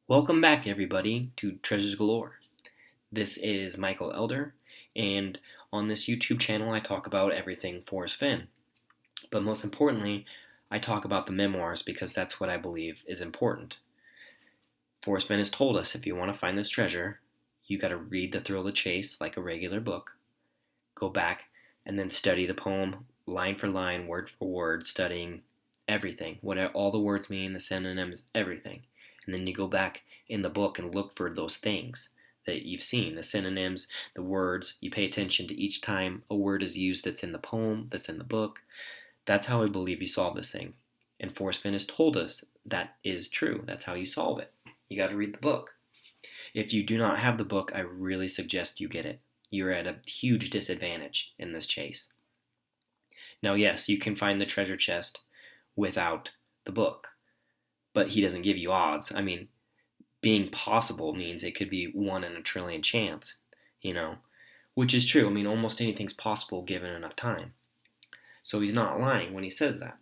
Welcome back, everybody, to Treasures Galore. This is Michael Elder, and on this YouTube channel, I talk about everything Forrest Fenn. But most importantly, I talk about the memoirs because that's what I believe is important. Forrest Fenn has told us if you want to find this treasure, you got to read The Thrill of the Chase like a regular book, go back, and then study the poem line for line, word for word, studying everything, what all the words mean, the synonyms, everything. And then you go back in the book and look for those things that you've seen, the synonyms, the words. You pay attention to each time a word is used that's in the poem, that's in the book. That's how I believe you solve this thing. And Forrest Fenn has told us that is true. That's how you solve it. You got to read the book. If you do not have the book, I really suggest you get it. You're at a huge disadvantage in this chase. Now, yes, you can find the treasure chest without the book, but he doesn't give you odds. I mean, being possible means it could be 1 in a trillion chance, you know, which is true. I mean, almost anything's possible given enough time. So he's not lying when he says that.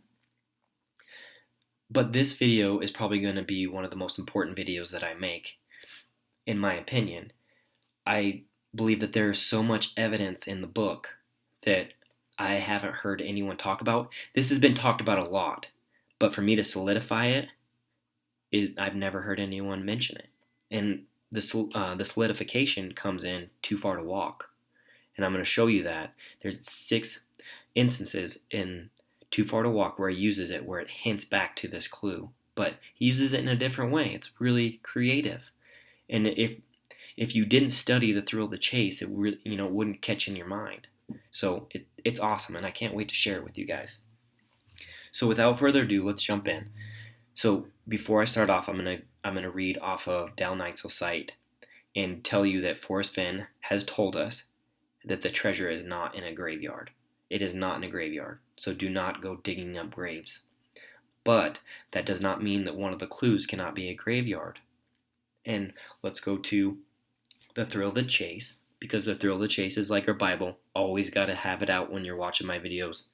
But this video is probably going to be one of the most important videos that I make, in my opinion. I believe that there is so much evidence in the book that I haven't heard anyone talk about. This has been talked about a lot, but for me to solidify it, I've never heard anyone mention it. And the solidification comes in Too Far to Walk. And I'm going to show you that. There's 6 instances in Too Far to Walk where he uses it, where it hints back to this clue. But he uses it in a different way. It's really creative. And if you didn't study The Thrill of the Chase, it really, wouldn't catch in your mind. So it's awesome, and I can't wait to share it with you guys. So without further ado, let's jump in. So before I start off, I'm gonna read off of Dal Neitzel's site and tell you that Forrest Fenn has told us that the treasure is not in a graveyard. It is not in a graveyard, so do not go digging up graves. But that does not mean that one of the clues cannot be a graveyard. And let's go to The Thrill of the Chase, because The Thrill of the Chase is like our Bible. Always got to have it out when you're watching my videos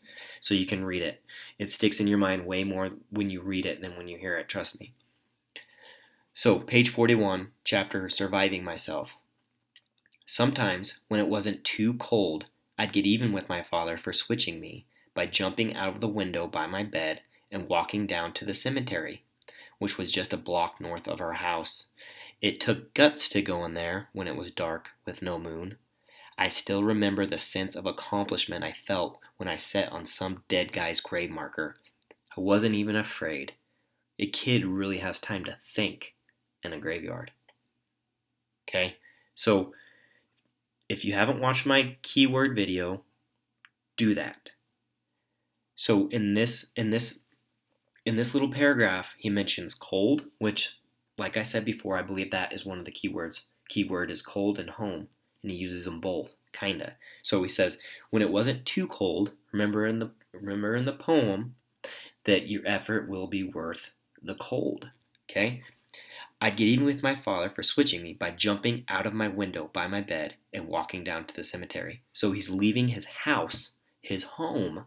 so you can read it. It sticks in your mind way more when you read it than when you hear it, trust me. So, page 41, chapter Surviving Myself. Sometimes, when it wasn't too cold, I'd get even with my father for switching me by jumping out of the window by my bed and walking down to the cemetery, which was just a block north of our house. It took guts to go in there when it was dark with no moon. I still remember the sense of accomplishment I felt when I sat on some dead guy's grave marker. I wasn't even afraid. A kid really has time to think in a graveyard. Okay? So, if you haven't watched my keyword video, do that. So in this little paragraph, he mentions cold, which, like I said before, I believe that is one of the keywords. Keyword is cold and home, and he uses them both, kinda. So he says, when it wasn't too cold, remember in the poem that your effort will be worth the cold. Okay? I'd get even with my father for switching me by jumping out of my window by my bed and walking down to the cemetery. So he's leaving his house, his home,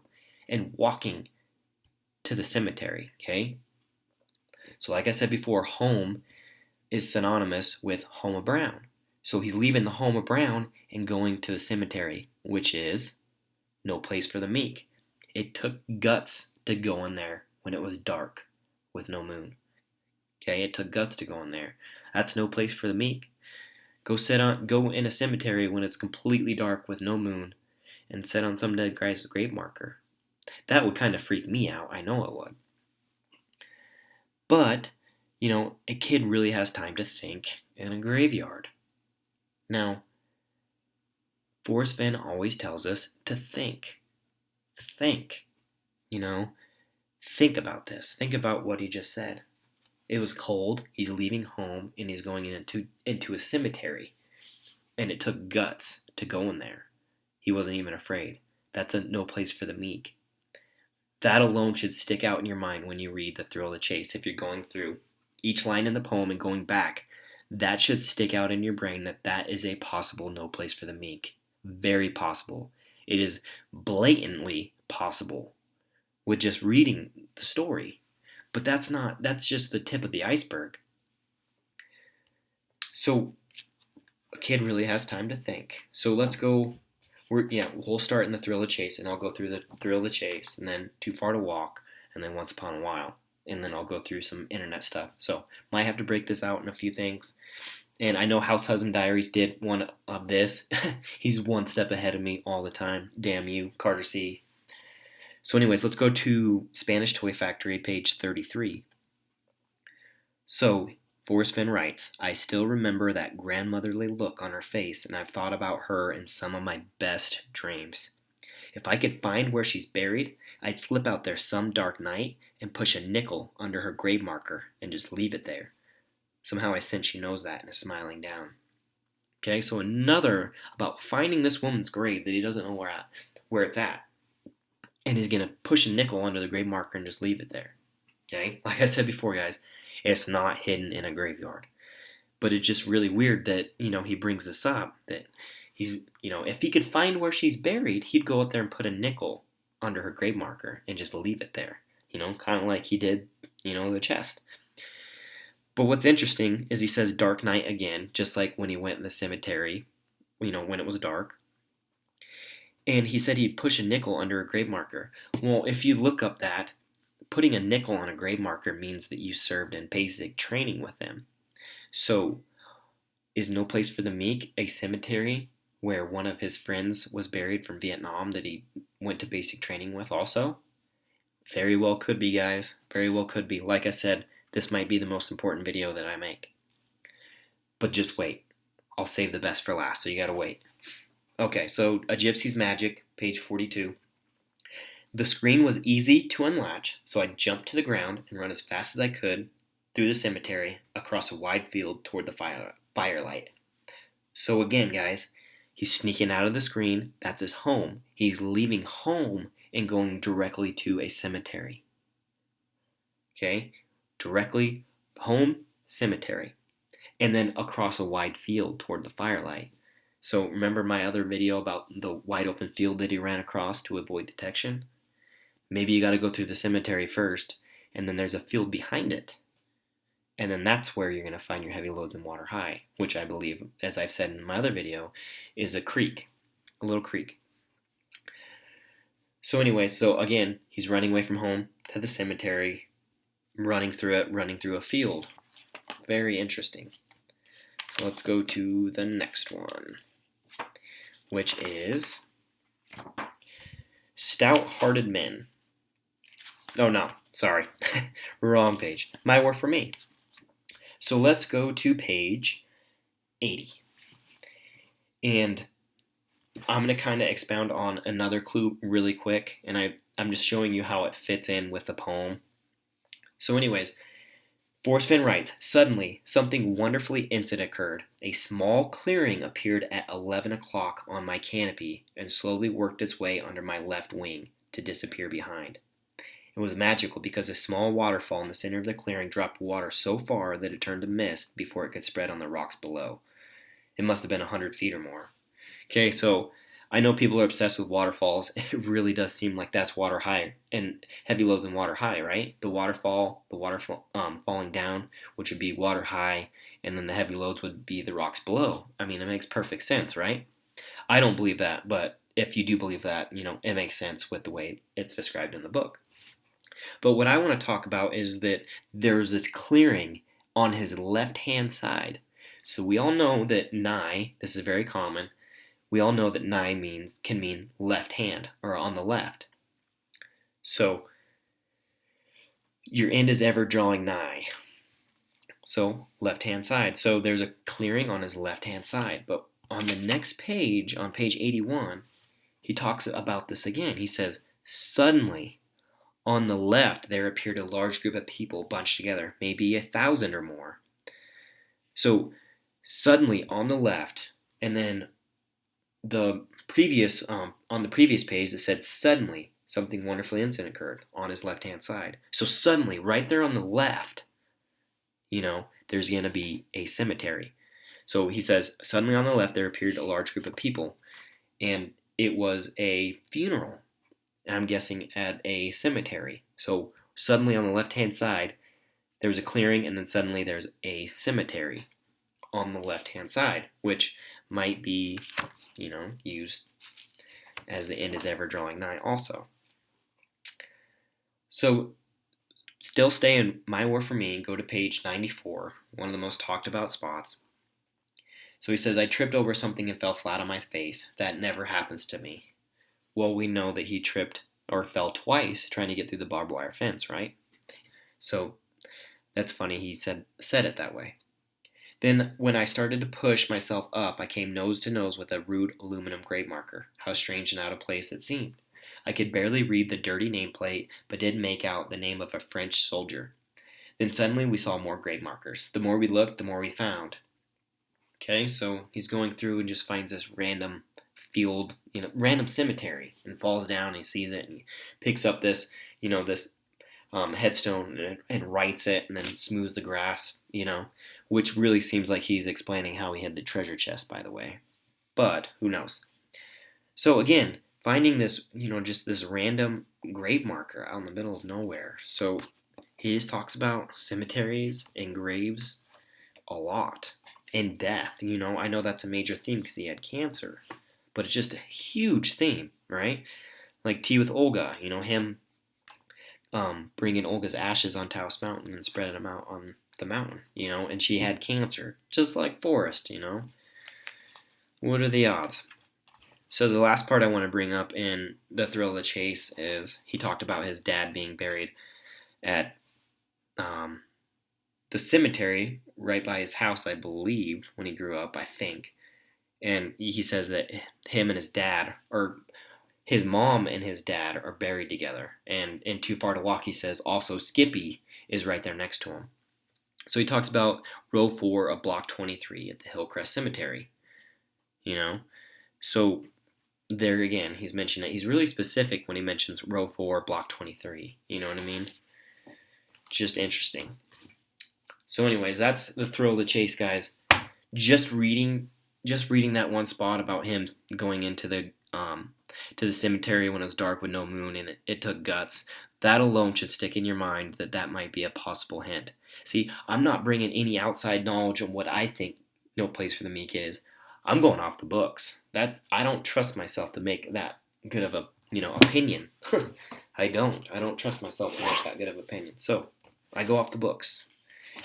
and walking to the cemetery, okay? So like I said before, home is synonymous with home of Brown. So he's leaving the home of Brown and going to the cemetery, which is no place for the meek. It took guts to go in there when it was dark with no moon. Okay, it took guts to go in there. That's no place for the meek. Go in a cemetery when it's completely dark with no moon and sit on some dead guy's grave marker. That would kind of freak me out. I know it would. But, a kid really has time to think in a graveyard. Now, Forrest Fenn always tells us to think. Think. Think about this. Think about what he just said. It was cold, he's leaving home, and he's going into a cemetery. And it took guts to go in there. He wasn't even afraid. That's no place for the meek. That alone should stick out in your mind when you read The Thrill of the Chase. If you're going through each line in the poem and going back, that should stick out in your brain that is a possible no place for the meek. Very possible. It is blatantly possible with just reading the story. But that's just the tip of the iceberg. So a kid really has time to think. So let's go. We'll start in the Thrill of Chase, and I'll go through the Thrill of the Chase, and then Too Far to Walk, and then Once Upon a While, and then I'll go through some internet stuff. So might have to break this out in a few things. And I know House Husband Diaries did one of this. He's one step ahead of me all the time. Damn you, Carter C. So, anyways, let's go to Spanish Toy Factory, page 33. So, Forrest Fenn writes, I still remember that grandmotherly look on her face, and I've thought about her in some of my best dreams. If I could find where she's buried, I'd slip out there some dark night and push a nickel under her grave marker and just leave it there. Somehow I sense she knows that and is smiling down. Okay, so another about finding this woman's grave that he doesn't know where it's at. And he's going to push a nickel under the grave marker and just leave it there. Okay, like I said before, guys, it's not hidden in a graveyard. But it's just really weird that, he brings this up. That he's, if he could find where she's buried, he'd go out there and put a nickel under her grave marker and just leave it there. Kind of like he did, the chest. But what's interesting is he says dark night again, just like when he went in the cemetery, when it was dark. And he said he'd push a nickel under a grave marker. Well, if you look up that, putting a nickel on a grave marker means that you served in basic training with them. So, is No Place for the Meek a cemetery where one of his friends was buried from Vietnam that he went to basic training with also? Very well could be, guys. Very well could be. Like I said, this might be the most important video that I make. But just wait. I'll save the best for last, so you gotta wait. Okay, so A Gypsy's Magic, page 42. The screen was easy to unlatch, so I jumped to the ground and run as fast as I could through the cemetery across a wide field toward the firelight. So again, guys, he's sneaking out of the screen. That's his home. He's leaving home and going directly to a cemetery. Okay? Directly home, cemetery. And then across a wide field toward the firelight. So remember my other video about the wide open field that he ran across to avoid detection? Maybe you got to go through the cemetery first, and then there's a field behind it. And then that's where you're going to find your heavy loads in water high, which I believe, as I've said in my other video, is a creek, a little creek. So anyway, again, he's running away from home to the cemetery, running through a field. Very interesting. So let's go to the next one, which is Stout-Hearted Men. Oh, no, sorry. Wrong page. My War for Me. So let's go to page 80. And I'm going to kind of expound on another clue really quick, and I'm just showing you how it fits in with the poem. So anyways, Forrest Fenn writes, suddenly, something wonderfully instant occurred. A small clearing appeared at 11 o'clock on my canopy and slowly worked its way under my left wing to disappear behind. It was magical because a small waterfall in the center of the clearing dropped water so far that it turned to mist before it could spread on the rocks below. It must have been 100 feet or more. Okay, so I know people are obsessed with waterfalls. It really does seem like that's water high and heavy loads in water high, right? The water falling down, which would be water high, and then the heavy loads would be the rocks below. I mean, it makes perfect sense, right? I don't believe that, but if you do believe that, it makes sense with the way it's described in the book. But what I want to talk about is that there's this clearing on his left-hand side. So we all know that nigh, this is very common, we all know that nigh can mean left hand or on the left. So your end is ever drawing nigh. So left-hand side. So there's a clearing on his left-hand side. But on the next page, on page 81, he talks about this again. He says, suddenly, on the left, there appeared a large group of people bunched together, maybe 1,000 or more. So suddenly on the left, and then on the previous page, it said suddenly something wonderfully instant occurred on his left-hand side. So suddenly, right there on the left, there's going to be a cemetery. So he says, suddenly on the left, there appeared a large group of people, and it was a funeral. I'm guessing at a cemetery. So suddenly on the left-hand side, there's a clearing, and then suddenly there's a cemetery on the left-hand side, which might be, used as the end is ever drawing nigh also. So still stay in My War for Me and go to page 94, one of the most talked about spots. So he says, I tripped over something and fell flat on my face. That never happens to me. Well, we know that he tripped or fell twice trying to get through the barbed wire fence, right? So that's funny he said it that way. Then when I started to push myself up, I came nose to nose with a rude aluminum grave marker. How strange and out of place it seemed. I could barely read the dirty nameplate, but did make out the name of a French soldier. Then suddenly we saw more grave markers. The more we looked, the more we found. Okay, so he's going through and just finds this random field, random cemetery, and falls down and he sees it and he picks up this, this headstone and writes it and then smooths the grass, which really seems like he's explaining how he had the treasure chest, by the way. But who knows? So again, finding this, just this random grave marker out in the middle of nowhere. So he just talks about cemeteries and graves a lot. And death, I know that's a major theme because he had cancer. But it's just a huge theme, right? Like Tea with Olga, him bringing Olga's ashes on Taos Mountain and spreading them out on the mountain, and she had cancer, just like Forrest, What are the odds? So the last part I want to bring up in The Thrill of the Chase is he talked about his dad being buried at the cemetery right by his house, I believe, when he grew up, I think. And he says that him and his dad, or his mom and his dad, are buried together. And in Too Far to Walk, he says also Skippy is right there next to him. So he talks about row 4 of block 23 at the Hillcrest Cemetery. So there again, he's mentioned it. He's really specific when he mentions row 4, block 23. You know what I mean? Just interesting. So anyways, that's The Thrill of the Chase, guys. Just reading that one spot about him going into the cemetery when it was dark with no moon and it took guts, that alone should stick in your mind that might be a possible hint. See, I'm not bringing any outside knowledge on what I think No Place for the Meek is. I'm going off the books. That I don't trust myself to make that good of a opinion. I don't trust myself to make that good of an opinion. So I go off the books,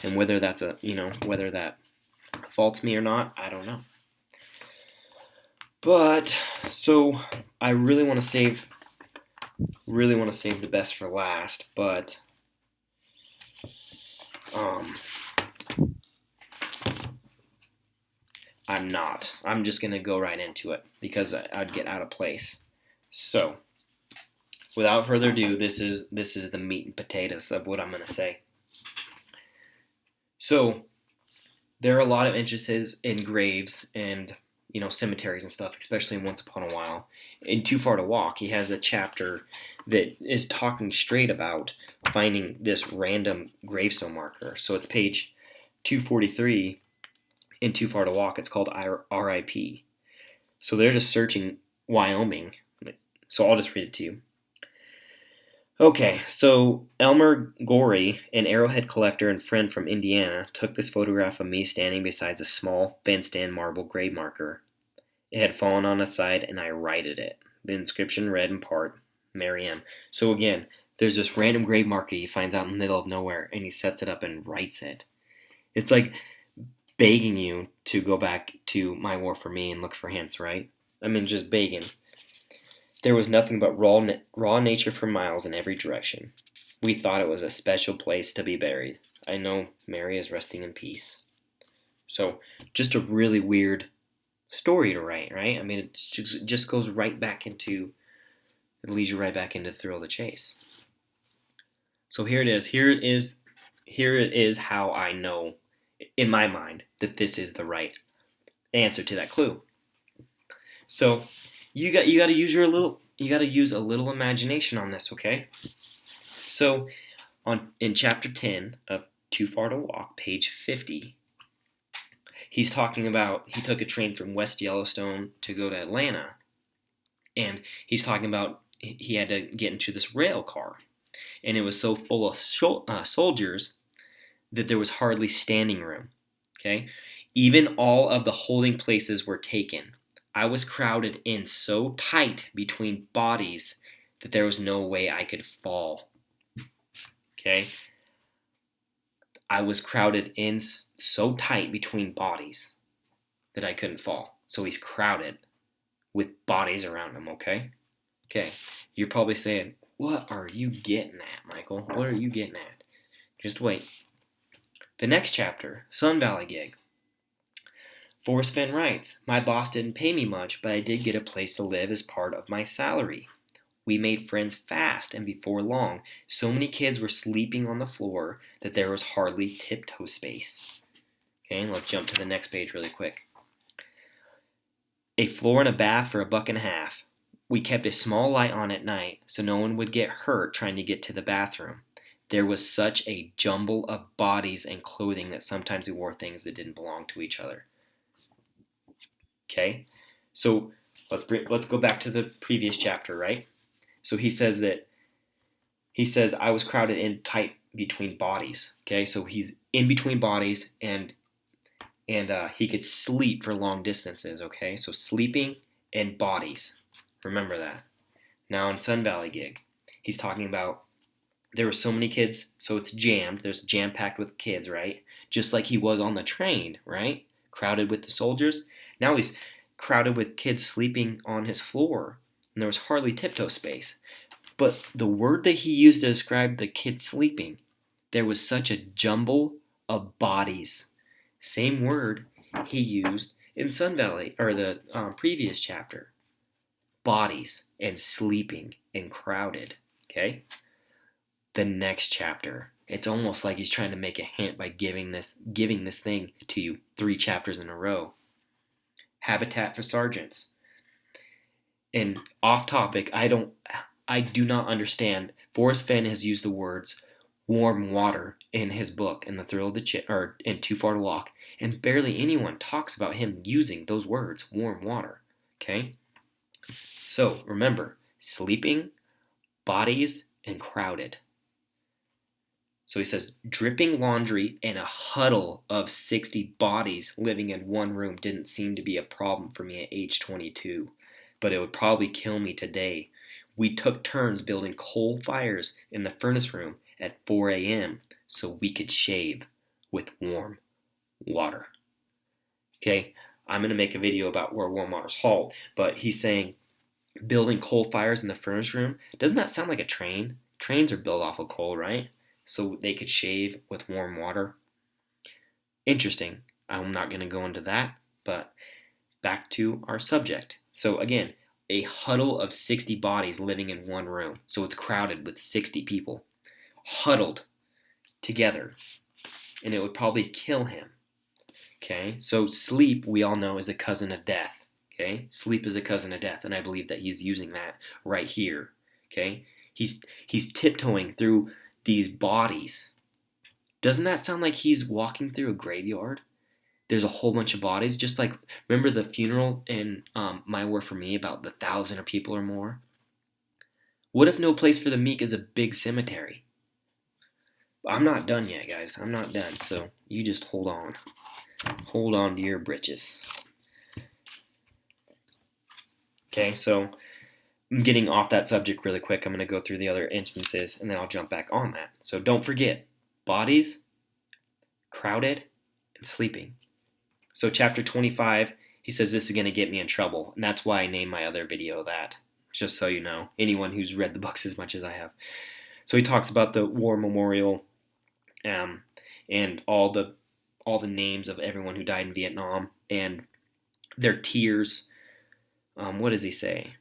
and whether that's whether that faults me or not, I don't know. But so I really want to save the best for last, but I'm not. I'm just gonna go right into it because I'd get out of place. So without further ado, this is the meat and potatoes of what I'm gonna say. So there are a lot of interests in graves and cemeteries and stuff, especially in Once Upon a While. In Too Far to Walk, he has a chapter that is talking straight about finding this random gravestone marker. So it's page 243 in Too Far to Walk. It's called RIP. So they're just searching Wyoming. So I'll just read it to you. Okay, so Elmer Gorey, an arrowhead collector and friend from Indiana, took this photograph of me standing beside a small fenced-in marble grave marker. It had fallen on its side, and I righted it. The inscription read in part, Mary M. So again, there's this random grave marker he finds out in the middle of nowhere, and he sets it up and writes it. It's like begging you to go back to My War for Me and look for hints, right? I mean, just begging. There was nothing but raw nature for miles in every direction. We thought it was a special place to be buried. I know Mary is resting in peace. So, just a really weird story to write, right? I mean, it just goes right back into, it leads you right back into Thrill of the Chase. So here it is. Here it is how I know, in my mind, that this is the right answer to that clue. So, you got to use a little imagination on this, okay? So, in chapter 10 of Too Far to Walk, page 50, he's talking about he took a train from West Yellowstone to go to Atlanta, and he's talking about he had to get into this rail car, and it was so full of soldiers that there was hardly standing room. Okay, Even all of the holding places were taken. I was crowded in so tight between bodies that there was no way I could fall. Okay? I was crowded in so tight between bodies that I couldn't fall. So he's crowded with bodies around him, okay? Okay. You're probably saying, what are you getting at, Michael? What are you getting at? Just wait. The next chapter, Sun Valley gig. Forrest Fenn writes, my boss didn't pay me much, but I did get a place to live as part of my salary. We made friends fast, and before long, so many kids were sleeping on the floor that there was hardly tiptoe space. Okay, and let's jump to the next page really quick. A floor and a bath for $1.50. We kept a small light on at night so no one would get hurt trying to get to the bathroom. There was such a jumble of bodies and clothing that sometimes we wore things that didn't belong to each other. Okay, so let's go back to the previous chapter, right? So he says I was crowded in tight between bodies. Okay, so he's in between bodies and he could sleep for long distances. Okay, so sleeping and bodies. Remember that. Now in Sun Valley gig, he's talking about there were so many kids, so it's jammed. There's jam-packed with kids, right? Just like he was on the train, right? Crowded with the soldiers. Now he's crowded with kids sleeping on his floor, and there was hardly tiptoe space. But the word that he used to describe the kids sleeping, there was such a jumble of bodies. Same word he used in Sun Valley, or the previous chapter. Bodies and sleeping and crowded. Okay? The next chapter. It's almost like he's trying to make a hint by giving this thing to you 3 chapters in a row. Habitat for sergeants. And off topic, I do not understand. Forrest Fenn has used the words warm water in his book, In the Thrill of the in Too Far to Walk, and barely anyone talks about him using those words, warm water. Okay? So remember, sleeping, bodies, and crowded. So he says, dripping laundry and a huddle of 60 bodies living in one room didn't seem to be a problem for me at age 22, but it would probably kill me today. We took turns building coal fires in the furnace room at 4 a.m. so we could shave with warm water. Okay, I'm going to make a video about where warm water's hauled, but he's saying building coal fires in the furnace room, doesn't that sound like a train? Trains are built off of coal, right? So they could shave with warm water. Interesting. I'm not going to go into that, but back to our subject. So again, a huddle of 60 bodies living in one room. So it's crowded with 60 people huddled together, and it would probably kill him. Okay, so sleep, we all know, is a cousin of death. Okay, sleep is a cousin of death, and I believe that he's using that right here. Okay, he's tiptoeing through these bodies. Doesn't that sound like he's walking through a graveyard? There's a whole bunch of bodies, just like, remember the funeral in My War for Me about the 1,000 people or more? What if No Place for the Meek is a big cemetery? I'm not done yet, guys. I'm not done, so you just hold on. Hold on to your britches. Okay, so I'm getting off that subject really quick. I'm going to go through the other instances, and then I'll jump back on that. So don't forget, bodies, crowded, and sleeping. So chapter 25, he says this is going to get me in trouble, and that's why I named my other video that, just so you know, anyone who's read the books as much as I have. So he talks about the war memorial and all the names of everyone who died in Vietnam and their tears. What does he say?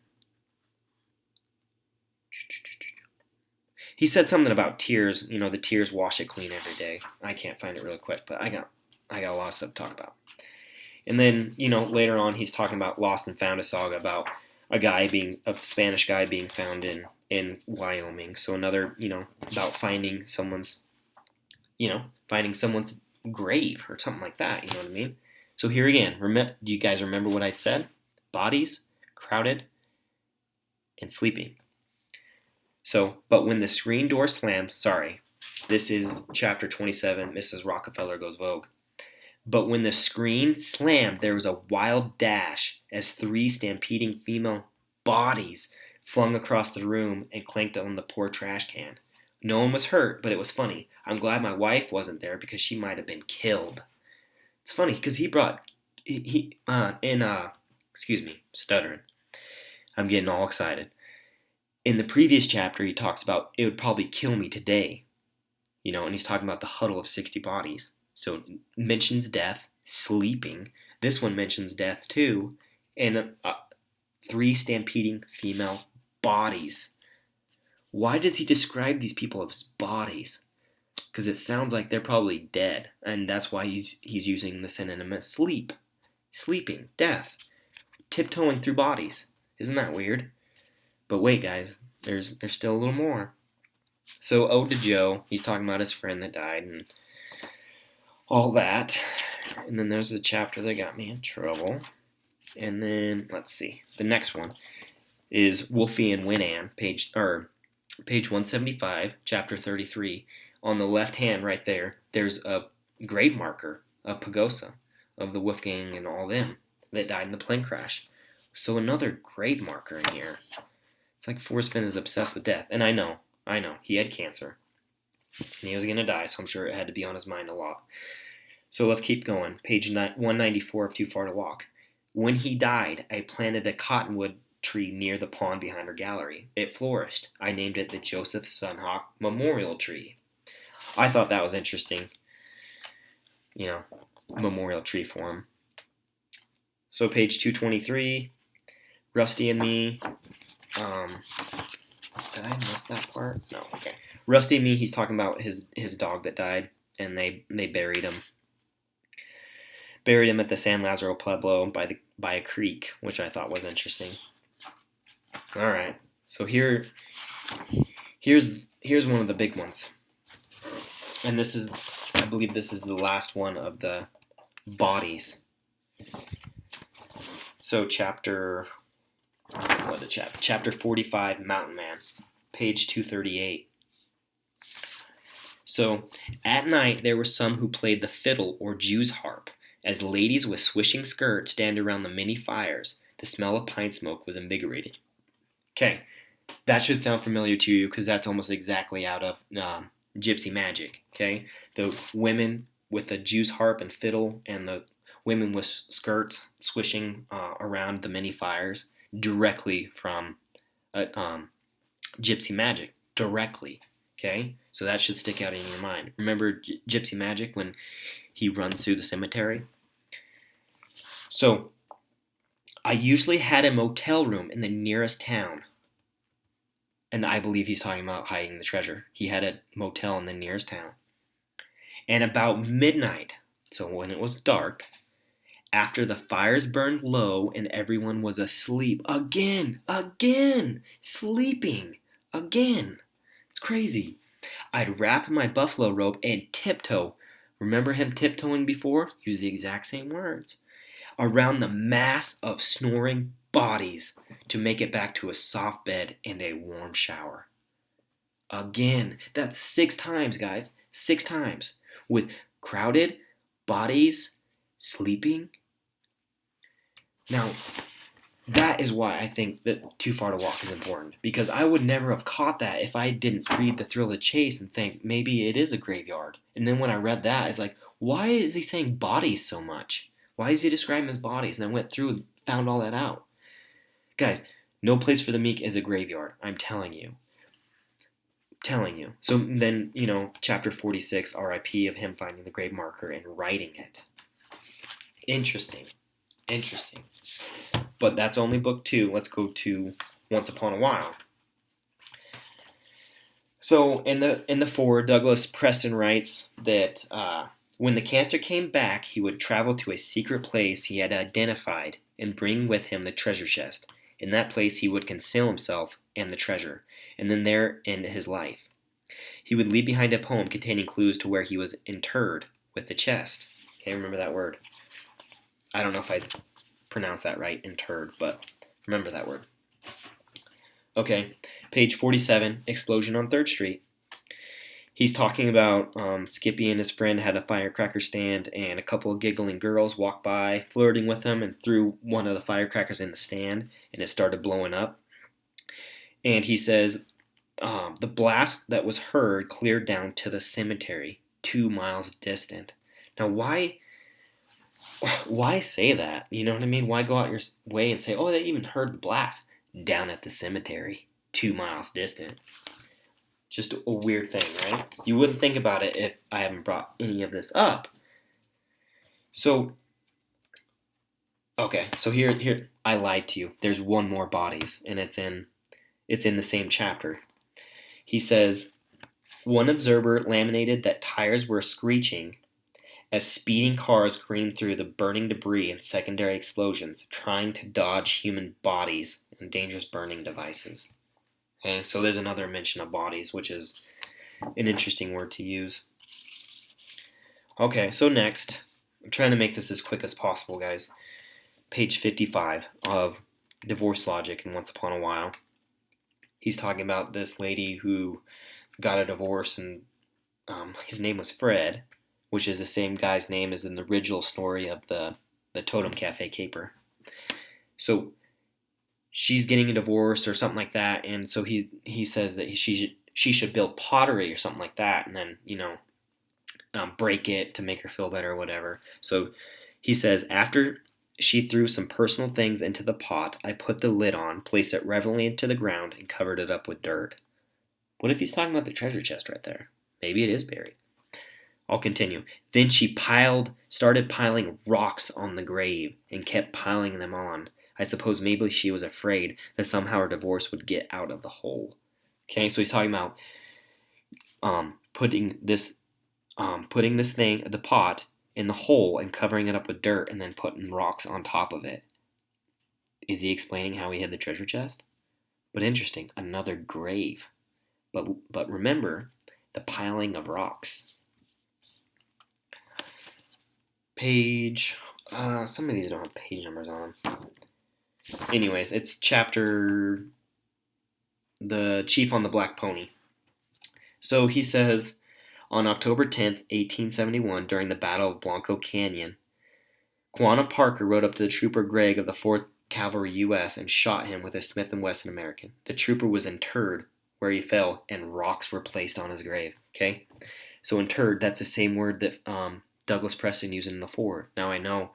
He said something about tears. You know, the tears wash it clean every day. I can't find it real quick, but I got a lot of stuff to talk about. And then, you know, later on, he's talking about Lost and Found, a saga about a Spanish guy being found in Wyoming. So another, you know, about finding someone's grave or something like that. You know what I mean? So here again, do you guys remember what I said? Bodies, crowded, and sleeping. So, but when the screen door slammed, this is chapter 27, Mrs. Rockefeller Goes Vogue. But when the screen slammed, there was a wild dash as three stampeding female bodies flung across the room and clanked on the poor trash can. No one was hurt, but it was funny. I'm glad my wife wasn't there because she might have been killed. It's funny because excuse me, stuttering. I'm getting all excited. In the previous chapter, he talks about it would probably kill me today, and he's talking about the huddle of 60 bodies. So it mentions death, sleeping. This one mentions death too, and three stampeding female bodies. Why does he describe these people as bodies? Because it sounds like they're probably dead, and that's why he's using the synonym as sleeping, death, tiptoeing through bodies. Isn't that weird? But wait, guys, there's still a little more. So Ode to Joe, he's talking about his friend that died and all that. And then there's the chapter that got me in trouble. And then let's see, the next one is Wolfie and Winann, page 175, chapter 33. On the left hand, right there, there's a grave marker, a pagosa of the Wolfgang and all them that died in the plane crash. So another grave marker in here. It's like Forrest Fenn is obsessed with death. And I know, he had cancer. And he was going to die, so I'm sure it had to be on his mind a lot. So let's keep going. Page 194 of Too Far to Walk. When he died, I planted a cottonwood tree near the pond behind our gallery. It flourished. I named it the Joseph Sunhawk Memorial Tree. I thought that was interesting. Memorial tree for him. So page 223, Rusty and Me. Did I miss that part? No, okay. Rusty and Me, he's talking about his dog that died, and they buried him. Buried him at the San Lazaro Pueblo by a creek, which I thought was interesting. All right, so here's one of the big ones, and I believe this is the last one of the bodies. So chapter 45, Mountain Man, page 238. So at night there were some who played the fiddle or Jew's harp. As ladies with swishing skirts stand around the many fires, the smell of pine smoke was invigorating. Okay, that should sound familiar to you because that's almost exactly out of Gypsy Magic. Okay, the women with the Jew's harp and fiddle, and the women with skirts swishing around the many fires, directly from Gypsy Magic. Directly. Okay, so that should stick out in your mind. Remember Gypsy Magic when he runs through the cemetery? So, I usually had a motel room in the nearest town. And I believe he's talking about hiding the treasure. He had a motel in the nearest town. And about midnight, so when it was dark, after the fires burned low and everyone was asleep, again, sleeping, again. It's crazy. I'd wrap my buffalo robe and tiptoe. Remember him tiptoeing before? Use the exact same words. Around the mass of snoring bodies to make it back to a soft bed and a warm shower. Again, that's 6 times, guys. 6 times. With crowded bodies sleeping. Now, that is why I think that Too Far to Walk is important. Because I would never have caught that if I didn't read The Thrill of the Chase and think maybe it is a graveyard. And then when I read that, it's like, why is he saying bodies so much? Why is he describing his bodies? And I went through and found all that out. Guys, No Place for the Meek is a graveyard. I'm telling you. So then, chapter 46, RIP, of him finding the grave marker and writing it. Interesting. But that's only book 2. Let's go to Once Upon a While. So in the foreword, Douglas Preston writes that when the cancer came back, he would travel to a secret place he had identified and bring with him the treasure chest. In that place, he would conceal himself and the treasure, and then there end his life. He would leave behind a poem containing clues to where he was interred with the chest. Okay, remember that word. I don't know if I pronounced that right, interred, but remember that word. Okay, page 47, Explosion on 3rd Street. He's talking about Skippy and his friend had a firecracker stand, and a couple of giggling girls walked by, flirting with him, and threw one of the firecrackers in the stand, and it started blowing up. And he says the blast that was heard cleared down to the cemetery, 2 miles distant. Now, why say that? You know what I mean? Why go out your way and say, oh, they even heard the blast down at the cemetery, 2 miles distant? Just a weird thing, right? You wouldn't think about it if I haven't brought any of this up. So, okay, so here I lied to you. There's one more bodies, and it's in the same chapter. He says, one observer laminated that tires were screeching as speeding cars careened through the burning debris and secondary explosions, trying to dodge human bodies and dangerous burning devices. Okay, so there's another mention of bodies, which is an interesting word to use. Okay, so next, I'm trying to make this as quick as possible, guys. Page 55 of Divorce Logic and Once Upon a While. He's talking about this lady who got a divorce, and his name was Fred, which is the same guy's name as in the original story of the Totem Cafe caper. So she's getting a divorce or something like that, and so he says that she should build pottery or something like that, and then break it to make her feel better or whatever. So he says, after she threw some personal things into the pot, I put the lid on, placed it reverently into the ground, and covered it up with dirt. What if he's talking about the treasure chest right there? Maybe it is buried. I'll continue. Then she started piling rocks on the grave and kept piling them on. I suppose maybe she was afraid that somehow her divorce would get out of the hole. Okay, so he's talking about putting this thing, the pot, in the hole and covering it up with dirt and then putting rocks on top of it. Is he explaining how he hid the treasure chest? But interesting, another grave. But remember the piling of rocks. Page, some of these don't have page numbers on them. Anyways, it's chapter The Chief on the Black Pony. So he says, on October 10th, 1871, during the Battle of Blanco Canyon, Quanah Parker rode up to the trooper Gregg of the 4th Cavalry U.S. and shot him with a Smith & Wesson American. The trooper was interred where he fell, and rocks were placed on his grave. Okay? So interred, that's the same word that Douglas Preston used in the Ford. Now I know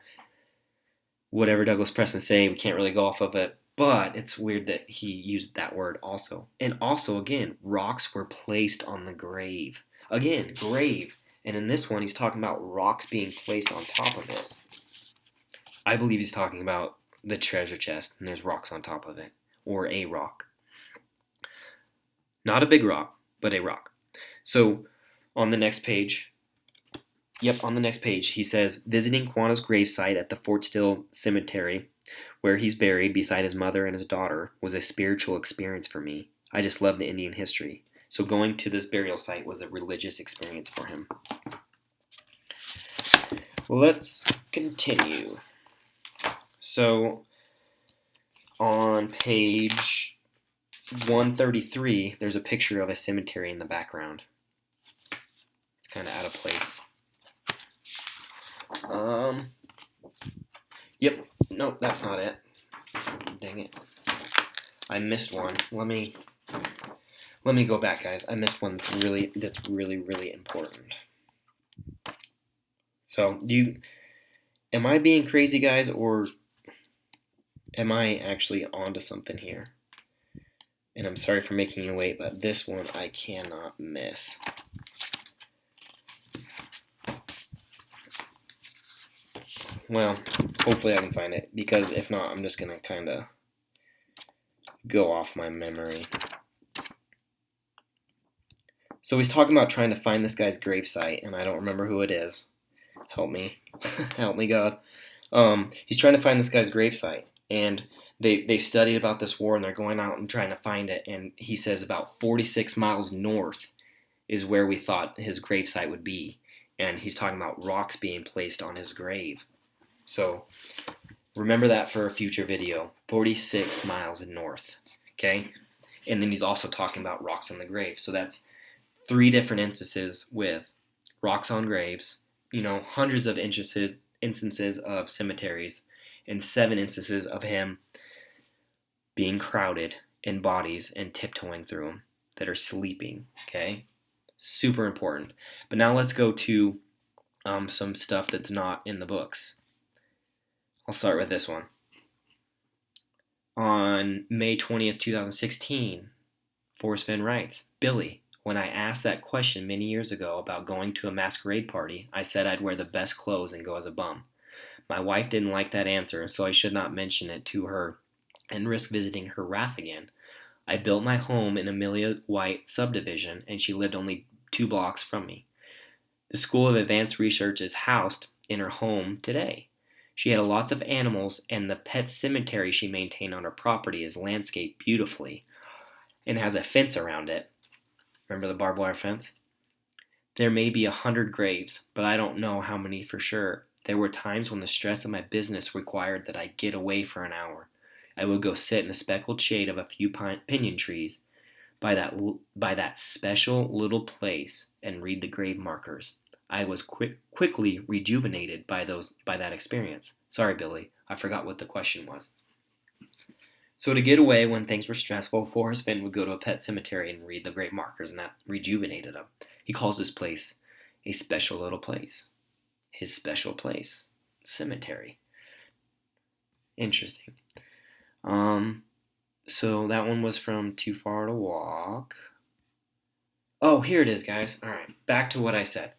whatever Douglas Preston say, we can't really go off of it, but it's weird that he used that word also. And also, again, rocks were placed on the grave. Again, grave. And in this one, he's talking about rocks being placed on top of it. I believe he's talking about the treasure chest, and there's rocks on top of it. Or a rock. Not a big rock, but a rock. So, on the next page, he says, visiting Quanah's gravesite at the Fort Still Cemetery, where he's buried beside his mother and his daughter, was a spiritual experience for me. I just love the Indian history. So going to this burial site was a religious experience for him. Well, let's continue. So on page 133, there's a picture of a cemetery in the background. It's kind of out of place. Yep, no, that's not it. Dang it. I missed one. Let me go back, guys. I missed one that's really important. So, am I being crazy, guys, or am I actually onto something here? And I'm sorry for making you wait, but this one I cannot miss. Well, hopefully I can find it, because if not, I'm just going to kind of go off my memory. So he's talking about trying to find this guy's gravesite, and I don't remember who it is. Help me. Help me, God. He's trying to find this guy's gravesite, and they studied about this war, and they're going out and trying to find it, and he says about 46 miles north is where we thought his gravesite would be, and he's talking about rocks being placed on his grave. So remember that for a future video. 46 miles north, okay? And then he's also talking about rocks on the grave. So that's 3 different instances with rocks on graves, hundreds of instances of cemeteries, and 7 instances of him being crowded in bodies and tiptoeing through them that are sleeping. Okay, super important. But now let's go to some stuff that's not in the books. I'll start with this one. On May 20th, 2016, Forrest Fenn writes, Billy, when I asked that question many years ago about going to a masquerade party, I said I'd wear the best clothes and go as a bum. My wife didn't like that answer, so I should not mention it to her and risk visiting her wrath again. I built my home in Amelia White subdivision, and she lived only 2 blocks from me. The School of Advanced Research is housed in her home today. She had lots of animals, and the pet cemetery she maintained on her property is landscaped beautifully and has a fence around it. Remember the barbed wire fence? There may be 100 graves, but I don't know how many for sure. There were times when the stress of my business required that I get away for an hour. I would go sit in the speckled shade of a few pinyon trees by that special little place and read the grave markers. I was quickly rejuvenated by that experience. Sorry, Billy, I forgot what the question was. So to get away when things were stressful, Forrest Fenn would go to a pet cemetery and read the grave markers, and that rejuvenated him. He calls this place a special little place. His special place. Cemetery. Interesting. So that one was from Too Far to Walk. Oh, here it is, guys. All right, back to what I said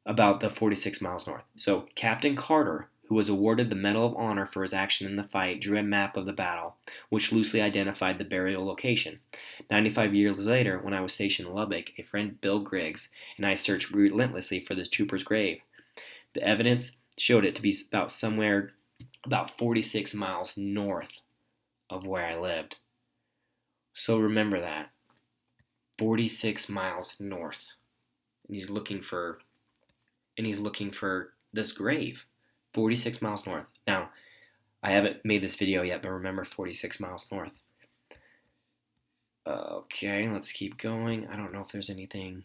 about the 46 miles north. So Captain Carter, who was awarded the Medal of Honor for his action in the fight, drew a map of the battle, which loosely identified the burial location. 95 years later, when I was stationed in Lubbock, a friend, Bill Griggs, and I searched relentlessly for this trooper's grave. The evidence showed it to be somewhere about 46 miles north of where I lived. So remember that. 46 miles north. And he's looking for this grave. 46 miles north. Now, I haven't made this video yet, but remember 46 miles north. Okay, let's keep going. I don't know if there's anything.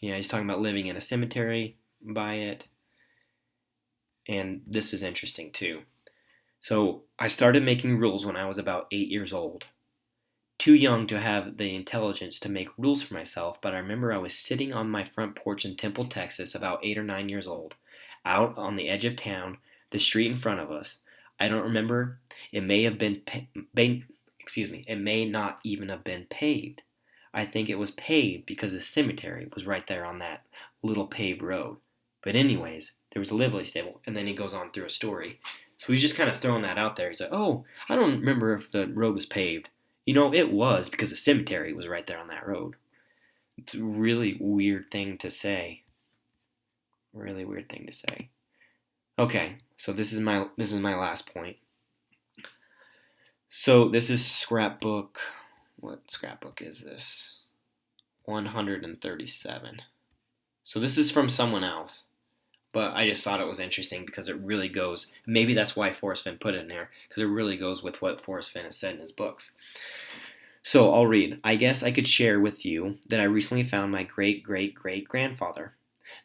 Yeah, he's talking about living in a cemetery by it. And this is interesting too. So I started making rules when I was about 8 years old. Too young to have the intelligence to make rules for myself, but I remember I was sitting on my front porch in Temple, Texas, about 8 or 9 years old, out on the edge of town, the street in front of us. I don't remember. It may have been, it may not even have been paved. I think it was paved because the cemetery was right there on that little paved road. But anyways, there was a livery stable, and then he goes on through a story. So he's just kind of throwing that out there. He's like, oh, I don't remember if the road was paved. It was because the cemetery was right there on that road. It's a really weird thing to say. Really weird thing to say. Okay, so this is my last point. So this is scrapbook. What scrapbook is this? 137. So this is from someone else. But I just thought it was interesting because it really goes, maybe that's why Forrest Fenn put it in there, because it really goes with what Forrest Fenn has said in his books. So I'll read. I guess I could share with you that I recently found my great-great-great-grandfather,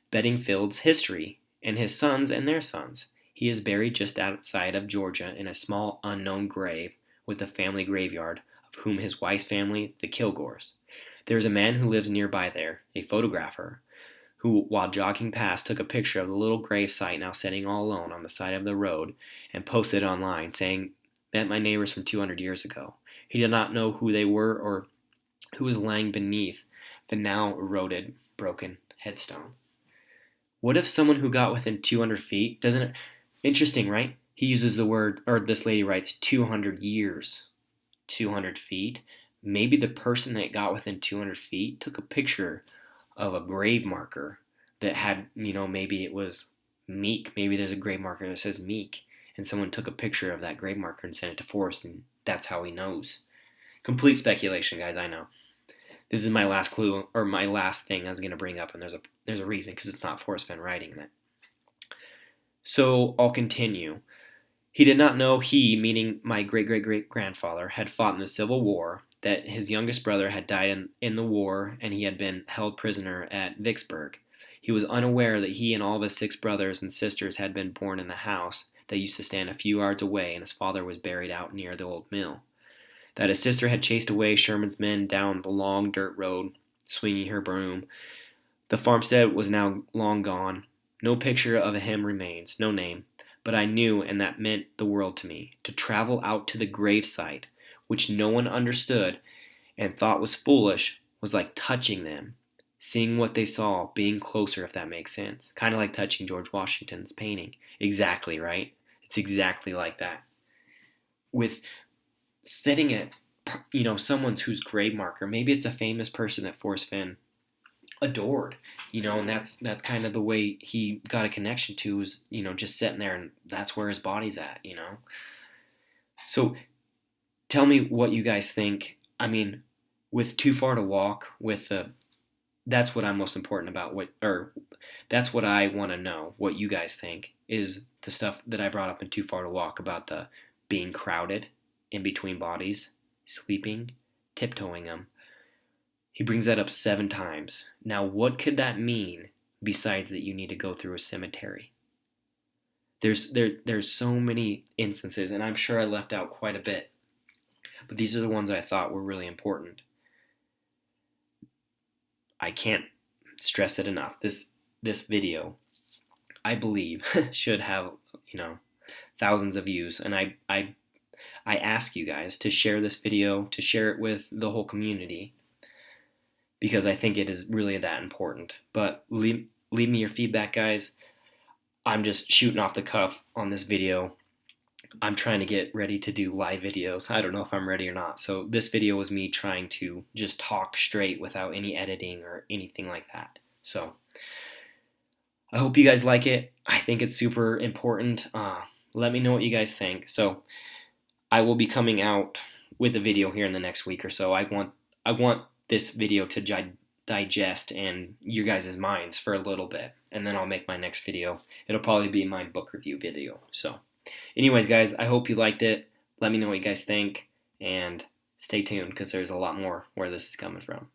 Bedingfield's history, and his sons and their sons. He is buried just outside of Georgia in a small unknown grave with the family graveyard, of whom his wife's family, the Kilgores. There is a man who lives nearby there, a photographer, who, while jogging past, took a picture of the little grave site now sitting all alone on the side of the road and posted it online, saying, met my neighbors from 200 years ago. He did not know who they were or who was lying beneath the now eroded, broken headstone. What if someone who got within 200 feet, doesn't it? Interesting, right? He uses the word, or this lady writes 200 years, 200 feet. Maybe the person that got within 200 feet took a picture of a grave marker that had, maybe it was Meek. Maybe there's a grave marker that says Meek, and someone took a picture of that grave marker and sent it to Forrest, and that's how he knows. Complete speculation, guys, I know. This is my last clue, or my last thing I was going to bring up, and there's a reason, because it's not Forrest Fenn writing that. So I'll continue. He did not know he, meaning my great-great-great-grandfather, had fought in the Civil War, that his youngest brother had died in the war and he had been held prisoner at Vicksburg. He was unaware that he and all of his 6 brothers and sisters had been born in the house that used to stand a few yards away, and his father was buried out near the old mill. That his sister had chased away Sherman's men down the long dirt road, swinging her broom. The farmstead was now long gone. No picture of him remains, no name. But I knew, and that meant the world to me, to travel out to the gravesite, which no one understood and thought was foolish, was like touching them. Seeing what they saw, being closer, if that makes sense. Kind of like touching George Washington's painting. Exactly, right? It's exactly like that. With sitting at, someone's whose grave marker, maybe it's a famous person that Forrest Fenn adored, and that's kind of the way he got a connection to, is, just sitting there, and that's where his body's at. So tell me what you guys think. I mean, with Too Far to Walk, that's what I'm most important about. That's what I want to know. What you guys think is the stuff that I brought up in Too Far to Walk about the being crowded in between bodies, sleeping, tiptoeing them. He brings that up 7 times. Now, what could that mean besides that you need to go through a cemetery? There's so many instances, and I'm sure I left out quite a bit, but these are the ones I thought were really important. I can't stress it enough. This video, I believe, should have, thousands of views, and I ask you guys to share this video, to share it with the whole community, because I think it is really that important. But leave me your feedback, guys. I'm just shooting off the cuff on this video. I'm trying to get ready to do live videos. I don't know if I'm ready or not. So this video was me trying to just talk straight without any editing or anything like that. So I hope you guys like it. I think it's super important. Let me know what you guys think. So I will be coming out with a video here in the next week or so. I want this video to digest in your guys' minds for a little bit, and then I'll make my next video. It'll probably be my book review video. So anyways, guys, I hope you liked it. Let me know what you guys think, and stay tuned, because there's a lot more where this is coming from.